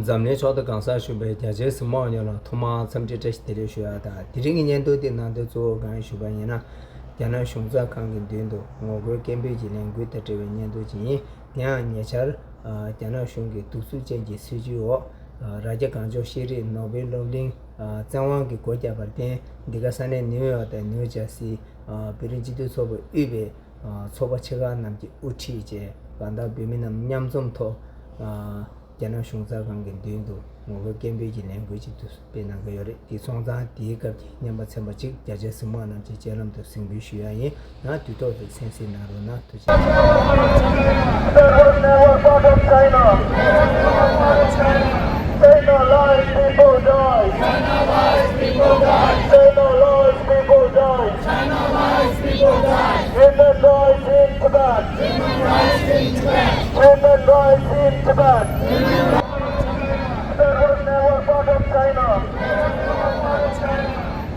Zamne chota gangsa shubhe jaje simo nyola thoma samje chesh tere shuya da diringi nyendo de nande zo gan shubha yana yana shungza kangi dendo ngogo kembe ji lengui tatewe nyendo ji nya nyechar yana shungi tuksu chenji suji o raja kanjo shiri nobe lovling zangwaan ki goja barden diga sane New York da New Jersey pirin jidu sobo ube soba chega namji uchi je ganda bimi nam nyamzom to yana shungza kangi dendo ngogo kembe ji lengui ji dus pe nanga yore di songza di kapki nyamba tsamba chik jaja sima namji jelam to singbi shuya yin na tuto de sensi naro na tuji Say no lies, people die. China lies, people die. Say no lies, people die. China lies, people die. Human rights in Tibet. Human rights in Tibet. Human rights in Tibet. There was never part of China.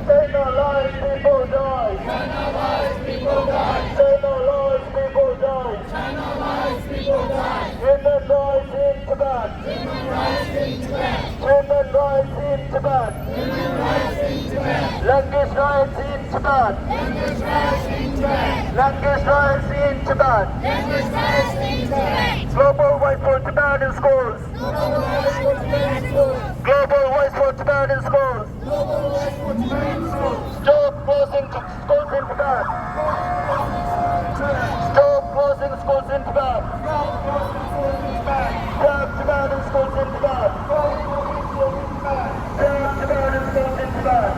Say no lies, people die. China lies, people die. Say no lies, people die. China lies, people die. Human rights in Tibet. Human rights in Tibet. Human rights in Tibet. Human rights in Tibet. Language rights in Tibet. Language rights in Tibet. Language rights in Tibet. Language rights in Tibet. Global voice for Tibetan schools. Global voice for Tibetan schools. Global voice for Tibetan schools. Global voice for Tibetan schools. Stop closing schools in Tibet. Stop closing schools in Tibet. Stop closing schools in Tibet. Stop Tibetan schools in Tibet. Stop Tibetan schools in Tibet.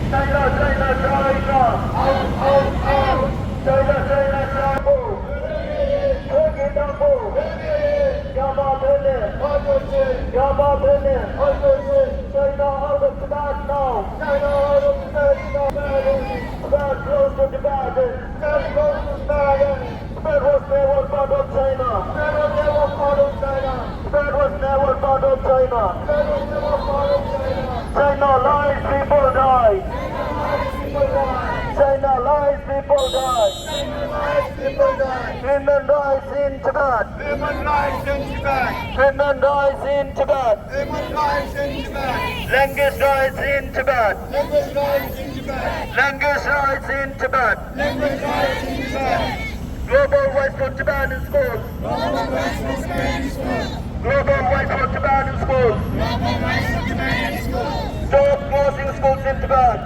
China, China, China. Out, out, out. China, China, China. Take it up. Yama Bene. Yama Bene. China out of Tibet now. China out of Tibet now. Tibet close to Tibet. Tibet close to Tibet. Tibet was never part of China. Tibet was never part of China. Tibet was never part of China. Tibet was never part of China. China lies, people die. China lies, people die. China lies, people die. Human rights in Tibet. Human rights in Tibet. Human rights in Tibet. Human rights in Tibet. Language rights in Tibet. Language rights in Tibet. Language rights in Tibet. Language rights in Tibet. Global voice for Tibetan schools. Global voice for Tibetan schools. Global voice for Tibetan schools. Global voice for Tibetan schools. Stop closing schools in Tibet.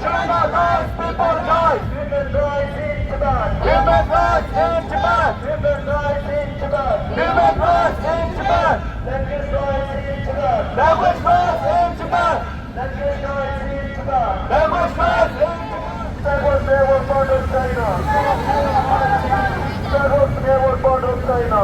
China lies, people die. Human rights in Tibet. Human rights in Tibet. Human rights in Tibet. Human rights in Tibet. Language rights in Tibet. Language rights in Tibet. Language rights in Tibet. Language rights in Tibet. That was never part of China. That was never part of China.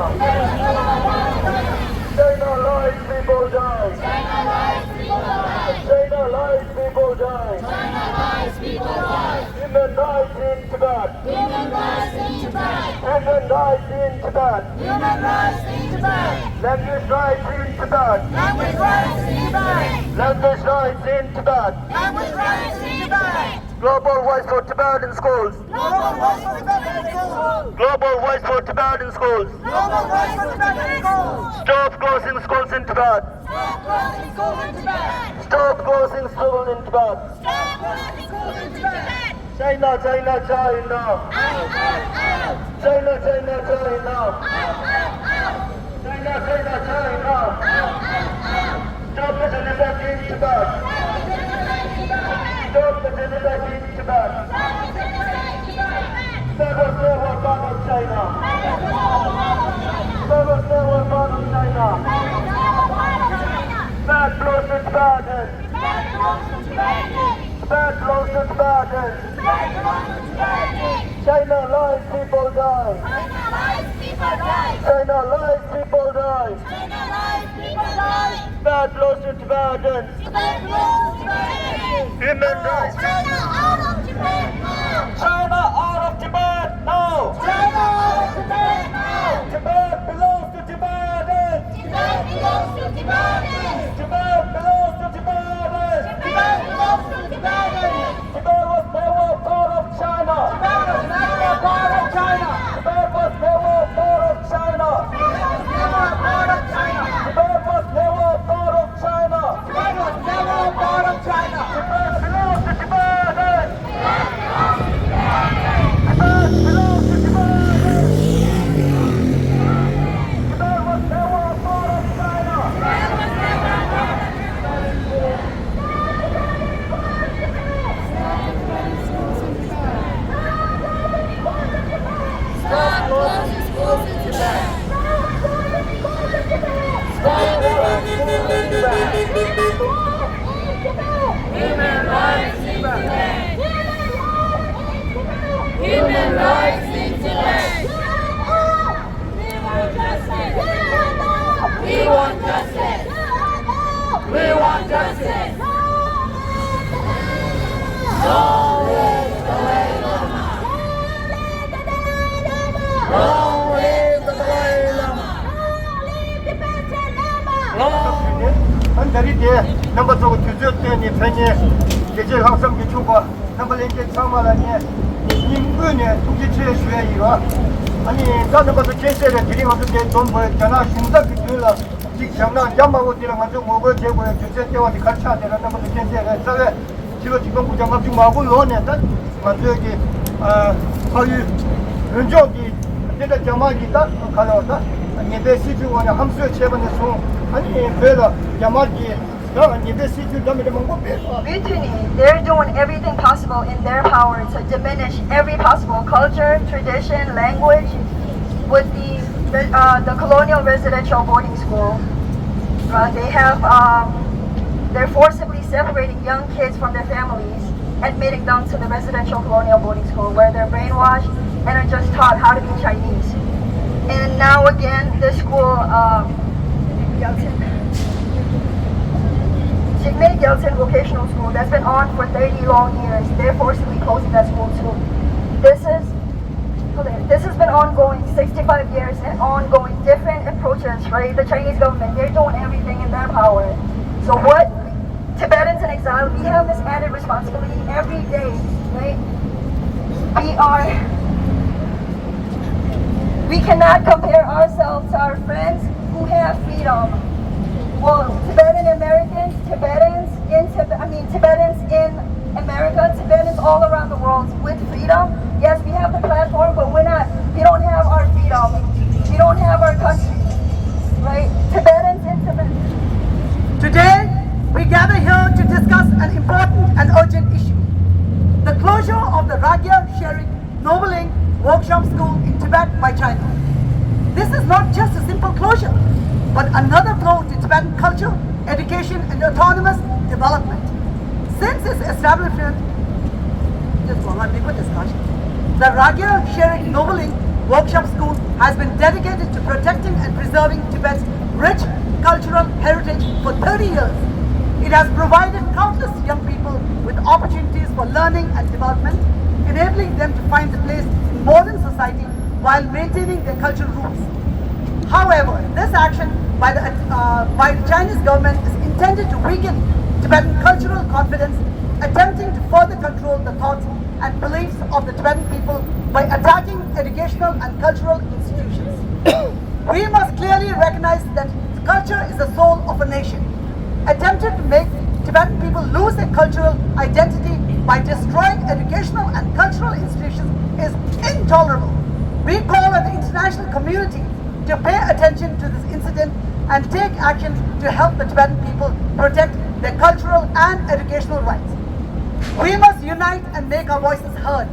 China lies, people die. China lies, people die. China lies, people die. China lies, people die. Human rights in Tibet. Human rights in Tibet. Human rights in Tibet. Human rights in Tibet. Language rights in Tibet. Language rights in Tibet. Language rights in Tibet. Language rights in Tibet. Global voice for Tibetan schools. Global voice for Tibetan schools. Global voice for Tibetan schools. Global voice for Tibetan schools. Stop closing schools in Tibet. Stop closing schools in Tibet. Stop closing schools in Tibet. Stop closing schools in Tibet. China, China, China. Out, out, out. China, China, China. Out, out, out. China, China, China. Out, out, out. Stop the genocide in Tibet. Stop the genocide in Tibet. That was never part of China. That was never part of China. That blows to Tibetan. That blows to Tibetan. China lies, people die. China lies, people die. That blows to Tibetan. Human rights. China out of Tibet now! China out of Tibet now. China out of Tibet now! Tibet belongs to Tibetans. Tibet belongs to Tibetans! Tibet belongs to Tibetans. Tibet belongs to Tibetans! Tibet was never part of China. Tibet was never part of China! Tibet was never part of China. Tibet was never part of closing schools in Tibet. Human rights in Tibet. Human rights in Tibet. We want justice. We want justice. Long live the Dalai Lama. Long live the Dalai Lama. 한다리데 넘버 2 규제되니 편이 계절 학생 기초가 넘버 1 상마라니 인근에 통지체에 주의가 아니 다른 것도 제세를 드리면서 돈 벌잖아 신사기 들라 직장난 ям마고 들어가서 뭐고 제고에 규제 때와서 같이 하더라 넘버 제세를 저게 지금 부장갑 좀 하고 논에다 만들기 거의 연적이 내가 자마기다 가져왔다 예배 시주원에 함수에 제반에 송 아니 배다 야마기 Mutiny, they're doing everything possible in their power to diminish every possible culture, tradition, language with the colonial residential boarding school. They're forcibly separating young kids from their families, admitting them to the residential colonial boarding school where they're brainwashed and are just taught how to be Chinese. And now again, this school, Jigme Gelton Vocational School that's been on for 30 long years. They're forcibly closing that school too. This has been ongoing 65 years and ongoing different approaches, right? The Chinese government, they're doing everything in their power. So what Tibetans in exile, we have this added responsibility every day, right? We cannot compare ourselves to our friends who have freedom. Well, Tibetan Americans, Tibetans in America, Tibetans all around the world with freedom. Yes, we have the platform, but we don't have our freedom. We don't have our country, right? Tibetans in Tibet. Today, we gather here to discuss an important and urgent issue. The closure of the Ragya Sharing Noveling Workshop School in Tibet by China. This is not just a simple closure, but another blow to Tibetan culture, education, and autonomous development. Since its establishment, the Ragya Sharing Noveling Workshop School has been dedicated to protecting and preserving Tibet's rich cultural heritage for 30 years. It has provided countless young people with opportunities for learning and development, enabling them to find a place in modern society while maintaining their cultural roots. However, this action by the Chinese government is intended to weaken Tibetan cultural confidence, attempting to further control the thoughts and beliefs of the Tibetan people by attacking educational and cultural institutions. We must clearly recognize that culture is the soul of a nation. Attempting to make Tibetan people lose their cultural identity by destroying educational and cultural institutions is intolerable. We call on the international community to pay attention to this incident and take action to help the Tibetan people protect their cultural and educational rights. We must unite and make our voices heard.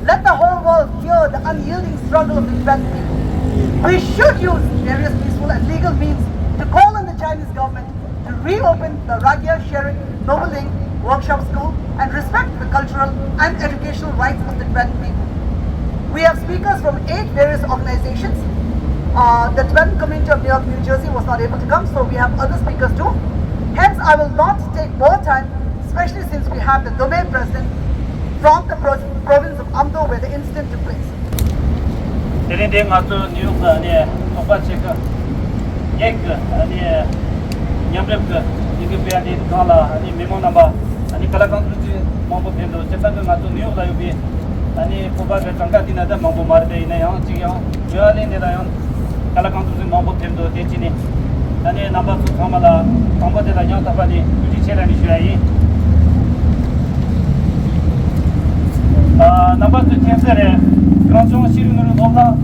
Let the whole world hear the unyielding struggle of the Tibetan people. We should use various peaceful and legal means to call on the Chinese government to reopen the Ragya Sharing Noveling Workshop School and respect the cultural and educational rights of the Tibetan people. We have speakers from 8 various organizations. The Tibetan community of New York, New Jersey was not able to come, so we have other speakers too. Hence, I will not take more time, especially since we have the Domain President from the province of Amdo where the incident took place. 아니 넘버 2 참아라 방법대로 영답하니 유지 체련이 주야이 넘버 2 텐서에 그런 시르는 놀라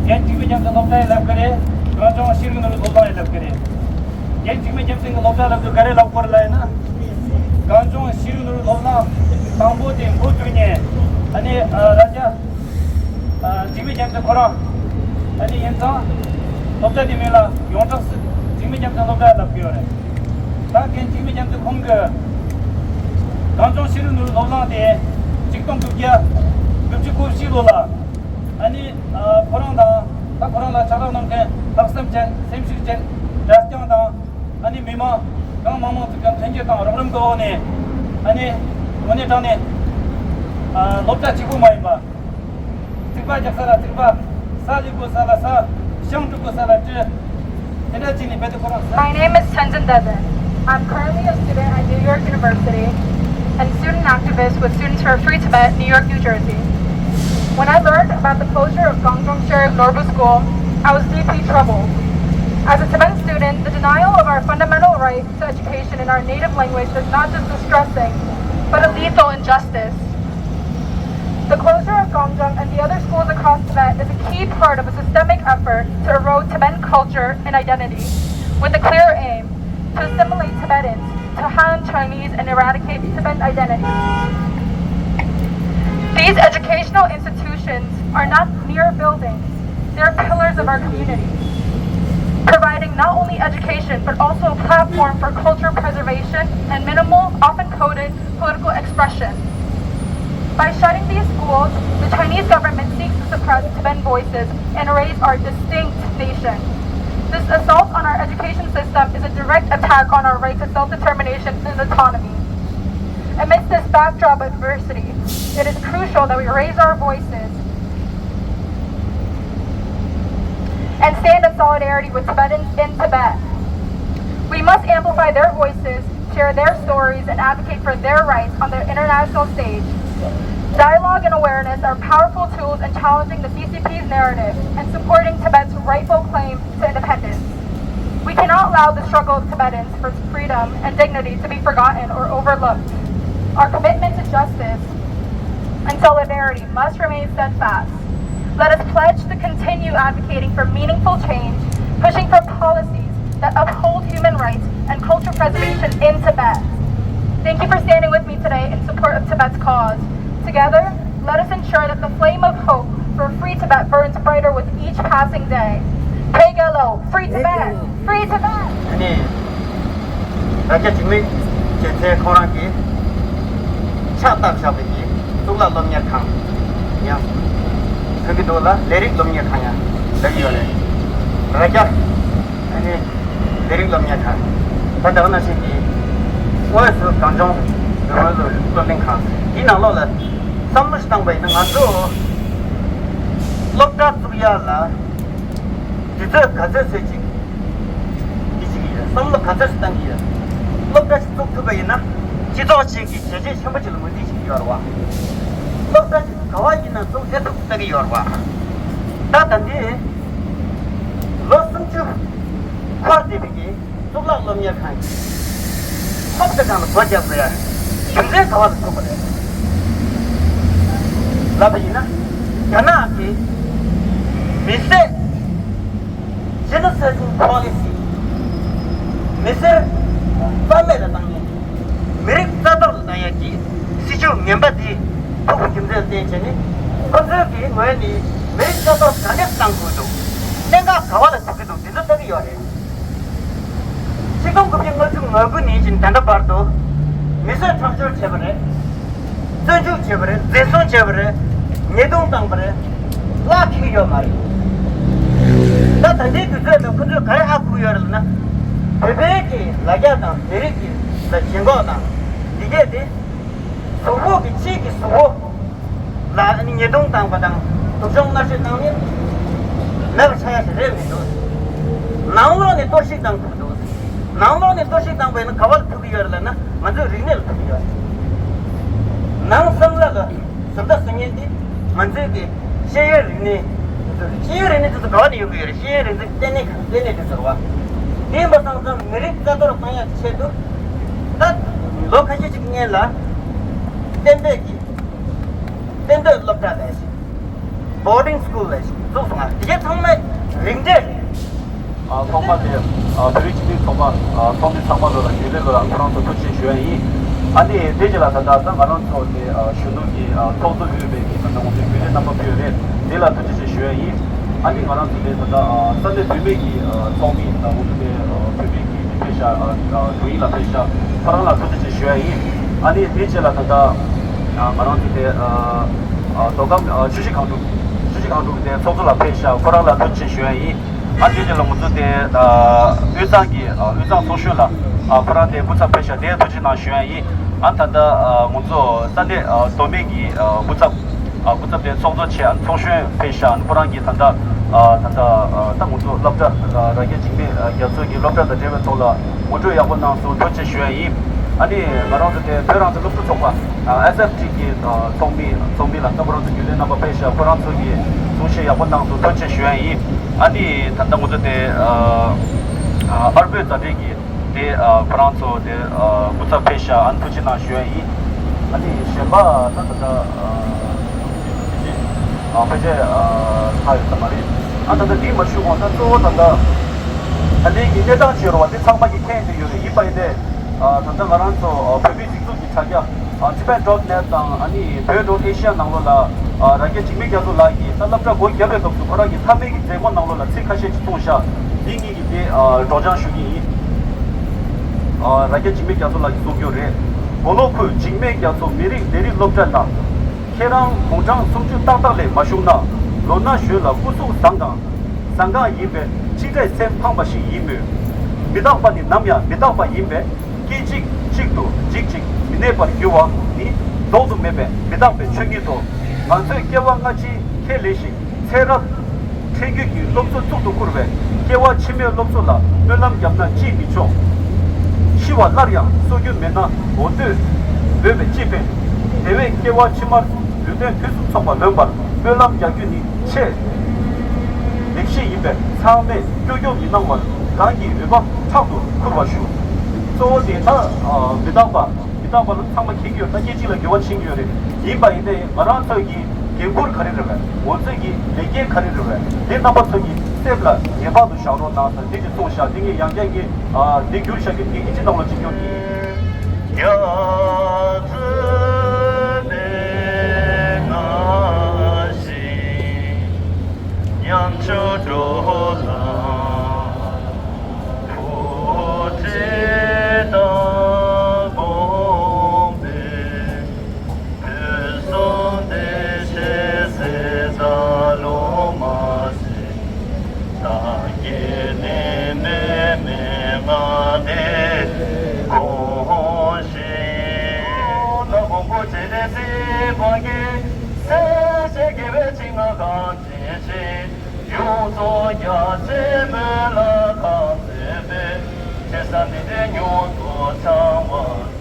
예측이 좀 높다에 랍거래 그런 시르는 놀라에 랍거래 예측이 좀 높다에 랍거래 랍거래라나 그런 시르는 놀라 방법대 모두니 아니 라자 지미 점도 거라 아니 연상 높다디밀라 용적스 지미 점도 높다다 비오래 다겐 지미 점도 공거 강정 실은 놀라데 직동 급기야 급직고 시로라 아니 거랑다 다 거랑다 자라는게 학생전 샘실전 자스장다 아니 미마 강마마 특강 전제당 어려움 거네 아니 오늘 전에 높다 지구 마이마 특바 작사라 특바 사리고 살아서 시험주고 살았지 에너지니 배도 거랑 My name is Tenzin Devin. I'm currently a student at New York University and student activist with Students for Free Tibet, New York, New Jersey. When I learned about the closure of Gangdong Sherif Norbu School, I was deeply troubled. As a Tibetan student, the denial of our fundamental right to education in our native language is not just distressing, but a lethal injustice. The closure of Gangdong and the other schools across Tibet is a key part of a systemic effort to erode Tibetan culture and identity, with a clear aim to assimilate Tibetans to Han Chinese and eradicate Tibetan identity. These educational institutions are not mere buildings, they're pillars of our community, providing not only education but also a platform for culture preservation and minimal, often coded, political expression. By shutting these schools, the Chinese government seeks to suppress Tibetan voices and erase our distinct nation. This assault on our education system is a direct attack on our right to self-determination and autonomy. Amidst this backdrop of adversity, it is crucial that we raise our voices and stand in solidarity with Tibetans in Tibet. We must amplify their voices, share their stories, and advocate for their rights on the international stage. Dialogue and awareness are powerful tools in challenging the CCP's narrative and supporting Tibet's rightful claim to independence. We cannot allow the struggle of Tibetans for freedom and dignity to be forgotten or overlooked. Our commitment to justice and solidarity must remain steadfast. Let us pledge to continue advocating for meaningful change, pushing for policies that uphold human rights and cultural preservation in Tibet. Thank you for standing with me today in support of Tibet's cause. Together, let us ensure that the flame of hope for free Tibet burns brighter with each passing day. Pegelo, free Tibet! Free Tibet! 아니 라자 지미 제제 코랑기 차딱 잡기 둘라 넘냐 칸 야 그게 돌아 레릭 넘냐 칸야 레기요네 라자 아니 레릭 넘냐 칸 반다나 시기 원스 강정 그거도 넘는 칸 이나로라 삼무스당 바이는 아주 록다 수야라 진짜 가져서지 삼로 가져서당이야 록다시 속도가 있나 지도시기 제제 첨부질 문제지 요와 록다시 가와이나 속에서 속다기 요와 다단지 로슨주 과디비기 속락롬이야 칸 속다가는 버져버려 경제 가와서 속버려 라바이나 야나기 미세 제너서진 policy Mr. Pamela Tangi, Merrick Tato Nayaki, Sichu Membati, Toku Kimzel Tencheni, Konserki, Mani, Merrick Tato Kanek Tangudo, Nenga Kavala Tukido, Dizotari Yore. Sikong Kuking Matum Maguni in Tandaparto, Mr. Changchur Chevre, Sunju Chevre, Zeson Chevre, Nedong Tangbre, Laki Yomari. That I did to the Kudu Karahaku Yorna. 베베기 라갸다 베리기 라 징고다 이게데 소고기 치기 소고 라니 예동 땅바당 도정 나시 땅이 내가 차야지 레미도 나우로네 도시 땅 구도 나우로네 도시 땅 베는 가발 투기 열라나 먼저 리넬 투기 열 나우 섬라가 섬다 생인디 먼저기 셰어리네 셰어리네 또 가와니 요기 열 셰어리네 때네 들어와 ये बताऊं मेरे कदर पाया छे तो तब लोग ऐसे चिकने ला टेंडे लगता है बोर्डिंग स्कूल है तो सुना ये तो मैं रिंगे 정말 드리치비 정말 성지 상관으로 유대로 안그런도 도시 주연이 아니 대지라 산다 가는 쪽에 슈누기 토도 유베기 산다고 되게 넘어 비어래 내가 도대체 쉬어이 아니 가는 쪽에 산다 산데 유베기 통이 나오는데 유베기 페샤 두이라 페샤 파라라 도대체 쉬어이 아니 대지라 산다 가는 쪽에 도감 주식강도 소소라 페샤 파라라 도대체 쉬어이 아니 이제 넘어도데 의상기 의상 소셜라 프란데 부차 페샤 대 도지나 쉬어이 안탄다 먼저 산데 도메기 부탑데 소소체 통신 페샤 프랑기 탄다 당문도 럽다 라게 지메 야서기 럽다 제베 돌아 모두 야본나서 도체 쉬어이 아니 말하는데 베란도 럽도 좋아 SFT기 통미라 더불어서 유네 넘버 페샤 프랑스기 소시 야본나서 도체 쉬어이 아니 탄다 모두데 알베르타데기 데 프랑스 데 부타페샤 안투지나 슈에이 아니 셰바 나타다 페제 하이타 마리 안타다 디 마슈고나 또다다 아니 이제다 지로 왔데 상마기 캔데 요리 이바이데 탄다 가란소 페비 직속기 차기야 tibetan.net 아니 베도 에시아 나올라 라게 지미가도 라기 살랍다 고이 개베도 코라기 타메기 제모 나올라 체카시 치토샤 딩이기 도장 슈기 라게 지미가도 라기 소교레 볼로프 지미가도 미리 내리 롭잖아 케랑 공장 숨주 땅땅레 마슈나 로나 슈라 구수 상가 이베 지대 셈팡바시 이메 미다바니 남야 미다바 이메 기직 직도 직직 미네바 교와 니 도도 메베 미다베 챙기도 만세 개왕같이 켈레시 세라 챙기기 롭소 쪽도 쿠르베 개와 치며 롭소라 별남 잡나 지미초 시와 라리아 소규 메나 모두 베베 지베 대외 개와 치마 르된 교수 청바 멤버 별남 야균이 체 넥시 이베 사메 교교 미나원 강기 외박 차도 쿠바슈 소디타 미다바는 상마 기기요 다지지라 교원 친구요래 이바이데 마란서기 개골 카리르베 원서기 내게 카리르베 내 나바서기 세블라 예바도 샤로 나서 되게 소샤 되게 양장기 내교르샤기 이제 나올 지교니 야즈네 나시 양초조라 야